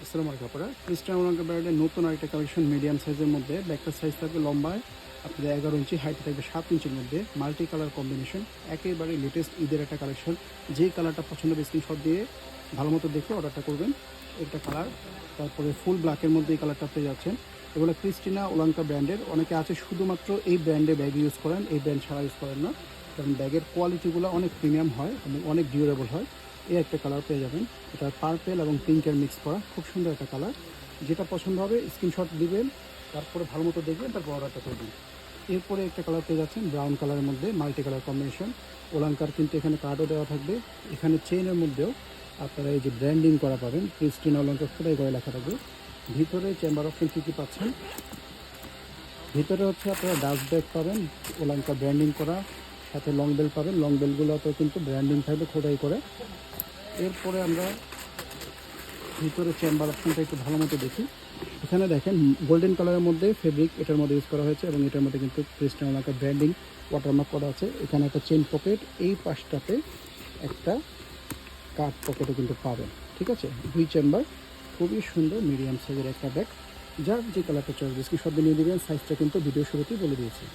আসসালামু আলাইকুম আপনারা ক্রিস্টিয়ানো রোনালদো ব্র্যান্ডের নতুন আরেকটা কালেকশন মিডিয়াম সাইজের মধ্যে ব্যাকটা সাইজ থাকবে লম্বায় আপনাদের 11 ইঞ্চি, হাইট থাকবে 7 ইঞ্চির মধ্যে মাল্টি কালার কম্বিনেশন, একেবারে লেটেস্ট ঈদের একটা কালেকশন। যে কালারটা পছন্দ হবে স্ক্রিনশট দিয়ে ভালো মতো দেখে অর্ডারটা করবেন। একটা কালার, তারপরে ফুল ব্ল্যাকের মধ্যে এই কালারটা পেয়ে যাচ্ছেন। এগুলো ক্রিস্টিনা ওলাঙ্কা ব্র্যান্ডের। অনেকে আছে শুধুমাত্র এই ব্র্যান্ডে ব্যাগ ইউজ করেন, এই ব্র্যান্ড ছাড়া ইউজ করেন না, কারণ ব্যাগের কোয়ালিটিগুলো অনেক প্রিমিয়াম হয় এবং অনেক ডিউরেবল হয়। এই একটা কালার পেয়ে যাবেন, এটা পার্পেল এবং পিঙ্কের মিক্স করা, খুব সুন্দর একটা কালার। যেটা পছন্দ হবে স্ক্রিনশট দিবেন, তারপরে ভালো মতো দেখবেন, তারপর অর্ডারটা করবেন। এরপরে একটা কালার পেয়ে যাচ্ছেন ব্রাউন কালারের মধ্যে মাল্টি কালার কম্বিনেশন। ওলাঙ্কার কিন্তু এখানে কার্ডও দেওয়া থাকবে। এখানে চেইনের মধ্যেও আপনারা এই যে ব্র্যান্ডিং করা পাবেন, ক্রিস্টিনা ওলাঙ্কার খোদাই করে লেখা থাকবে। ভিতরে চেম্বার অপশন কী কী পাচ্ছেন, ভিতরে হচ্ছে আপনারা ডাস্ট ব্যাগ পাবেন ওলাঙ্কা ব্র্যান্ডিং করা, সাথে লং বেল পাবেন। লং বেলগুলোতেও কিন্তু ব্র্যান্ডিং থাকবে খোদাই করে। এরপরে আমরা ভিতরে চেম্বার অপশনটা একটু ভালো মতো দেখি। এখানে দেখেন গোল্ডেন কালারের মধ্যে ফেব্রিক এটার মধ্যে ইউজ করা হয়েছে এবং এটার মধ্যে কিন্তু ক্রিস্টিয়ানো রোনালদো ব্র্যান্ডিং ওয়াটারমার্ক করা আছে। এখানে একটা চেইন পকেট, এই পাশটাতে একটা কাট পকেটও কিন্তু পাবেন। ঠিক আছে, 2 চেম্বার, খুবই সুন্দর মিডিয়াম সাইজের একটা ব্যাগ। যার যে কালারটা চয়েস স্ক্রিনশট দিয়ে নিয়ে দেবেন। সাইজটা কিন্তু ভিডিও শুরুতেই বলে দিয়েছি।